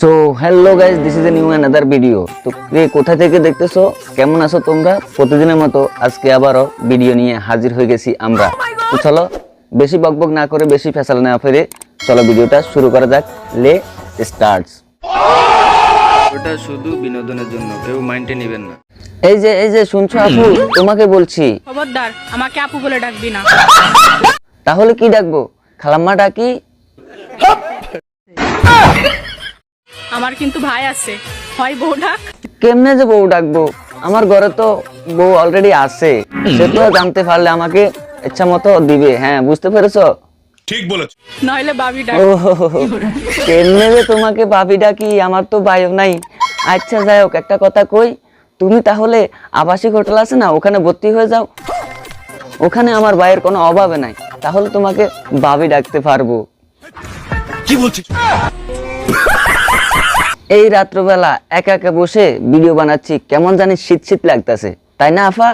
So hello guys, this is a new another video. তো কে কোথা থেকে দেখতেছো, কেমন আছো তোমরা? প্রতিদিনের মতো আজকে আবারও ভিডিও নিয়ে হাজির হয়ে গেছি আমরা। তো চলো বেশি বকবক না করে, বেশি ফেসাল না ফেলে চলো ভিডিওটা শুরু করা যাক। লে স্টার্টস। ওটা শুধু বিনোদনের জন্য, কেউ মাইন্ডে নেবেন না। এই যে শুনছো আপু, তোমাকে বলছি। খবরদার আমাকে আপু বলে ডাকবি না। তাহলে কি ডাকবো? খালাম্মা ডাকি? আমার কিন্তু ভাই আছে, হয় বউ ডাক। কেমনে যে বউ ডাকবো? আমার ঘরে তো বউ অলরেডি আছে, সে তো জানতে পারলে আমাকে ইচ্ছা মতো দিবে। হ্যাঁ, বুঝতে পেরেছো? ঠিক বলেছো। নইলে বাবি ডাক। ও কেমনে যে তোমাকে ভাবি ডাকি? আমার তো ভাইও নাই। আচ্ছা যাই হোক, একটা কথা কই, তুমি তাহলে আবাসিক হোটেল আছে না, ওখানে ভর্তি হয়ে যাও। ওখানে আমার ভাইয়ের কোনো অভাবে নাই, তাহলে তোমাকে ভাবি ডাকতে পারবো। কি বলছিস? এই রাত্রবেলা একা একা বসে ভিডিও বানাচ্ছি, কেমন জানি শীত শীত লাগতেছে, তাই না আফা?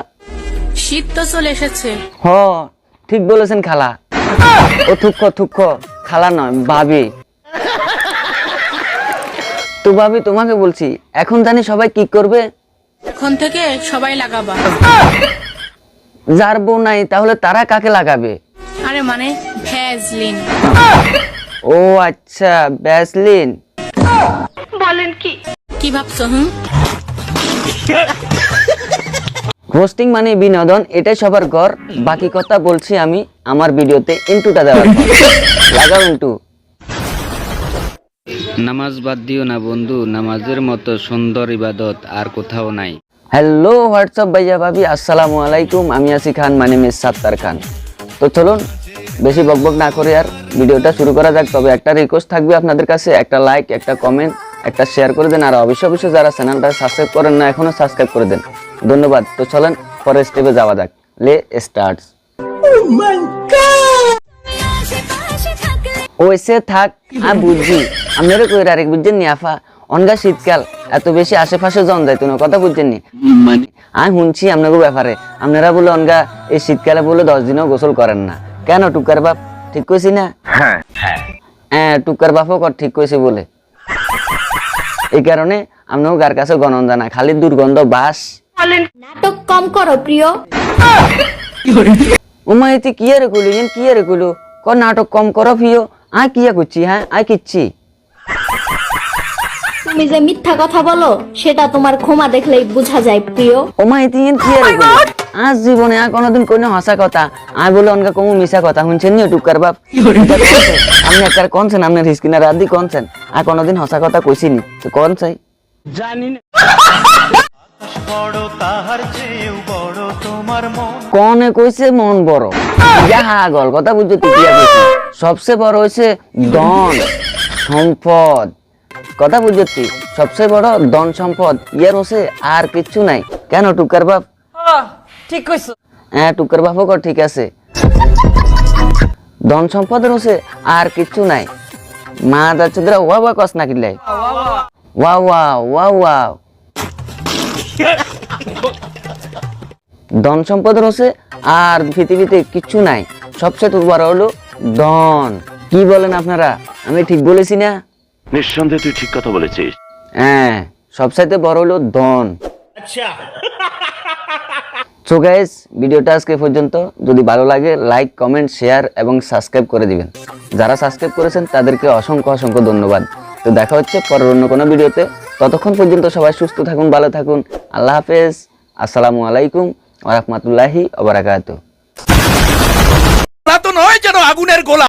শীত তো চলে এসেছে। হ, ঠিক বলেছেন খালা। ও থুক্ক খালা নয়, ভাবি। তো ভাবি, তোমাকে বলছি, এখন জানি সবাই কি করবে? এখন থেকে সবাই লাগাবা। যার বউ নাই তাহলে তারা কাকে লাগাবে? আরে মানে ভ্যাজলিন। ও আচ্ছা, ভ্যাসলিন। বলেন কি ভাবছো? হোস্টিং মানে বিনোদন, এটাই সবার ঘর। বাকি কথা বলছি আমি আমার ভিডিওতে ইন্টুটা দেওয়ার পর। লাগাও ইন্টু। নামাজ বাদ দিও না বন্ধু, নামাজের মতো সুন্দর ইবাদত আর কোথাও নাই। হ্যালো হোয়াটসঅ্যাপ ভাইয়া ভাবি, আসসালামু আলাইকুম। আমি আসি খান, মানে মিস সাত্তার খান। তো চলুন বেশি বকবক না করে আর ভিডিওটা শুরু করা যাক। তবে একটা রিকোয়েস্ট থাকবে আপনাদের কাছে, একটা লাইক, একটা কমেন্ট, একটা শেয়ার করে দেন। আর অবশ্যই যারা চ্যানেলটা সাবস্ক্রাইব করেন না এখনো, সাবস্ক্রাইব করে দেন। ধন্যবাদ। তো চলেন পরের স্টেপে যাওয়া যাক। লে স্টার্টস। ওইসে থাক, আমি বুঝছি আপনারা কই আরেক বুঝছেন নি আফা? অনগা শীতকাল এত বেশি আশেপাশে জন যাইতো না, কথা বুঝছেন নি? মানে আমি শুনছি আপনাকে ব্যাপারে, আপনারা বলে অনগা এই শীতকালে বলে 10 দিনও গোসল করেন না কেন? টুকার বাপ ঠিক কইছি না? হ্যাঁ, টুকার বাপও ঠিক কইছে বলে। এই কারণে আপনাকে গার কাছে গনন্দা না, খালি দুর্গন্ধ বাস। নাটক কম করো প্রিয়। উমা এতে কি আর কইলো ক নাটক কম করো প্রিয়? আয় কিয়া করছি? হ্যাঁ, আয় কিচ্ছি। তুমি যে মিথ্যা কথা বলো সেটা তোমার ক্ষমা দেখলেই বোঝা যায় প্রিয়। ওমা এতে কি আর কইলো? আজ জীবনে আর কোনোদিন কইনো হাসা কথা, আয় বলে অনকা কমু মিছা কথা শুনছেন নি? টুকার বাপ আপনি একবার কোনছেন, আপনার হিসকিনা রাদি কোনছেন? আর কোনোদিন হাসা কথা কইছিনি তো কোন চাই জানি না। কনে কইছে মন বড়, যাহা গল কথা বুঝছো তুই কি কইছিস? সবচেয়ে বড় হইছে ধন সম্পদ, কথা বুঝছো তুই? সবচেয়ে বড় ধন সম্পদ, ইয়ার হচ্ছে আর কিচ্ছু নাই। কেন টুকার বাপ? ঠিক কইছো। হ্যাঁ, টুকার বাপও কর ঠিক আছে। ধন সম্পদের হচ্ছে আর কিচ্ছু নাই। মা দাচ্ছুদরা ওয়া কস না কিলাই, ওয়া ধন সম্পদের হচ্ছে আর পৃথিবীতে কিচ্ছু নাই। সবচেয়ে বড় হলো ধন। কি বলেন আপনারা? আমি ঠিক বলেছি না? নিঃসন্দেহে তুই ঠিক কথা বলেছিস। হ্যাঁ, সবচাইতে বড় হলো ধন। সো গাইস, ভিডিওটা আজকে পর্যন্ত। যদি ভালো লাগে লাইক, কমেন্ট, শেয়ার এবং সাবস্ক্রাইব করে দিবেন। যারা সাবস্ক্রাইব করেছেন তাদেরকে অসংখ্য ধন্যবাদ। তো দেখা হচ্ছে পরের অন্য কোনো ভিডিওতে। ততক্ষণ পর্যন্ত সবাই সুস্থ থাকুন, ভালো থাকুন। আল্লাহ হাফেজ। আসসালামু আলাইকুম ওয়া রাহমাতুল্লাহি ওয়া বারাকাতুহু। তো নয় যেন আগুনের গোলা।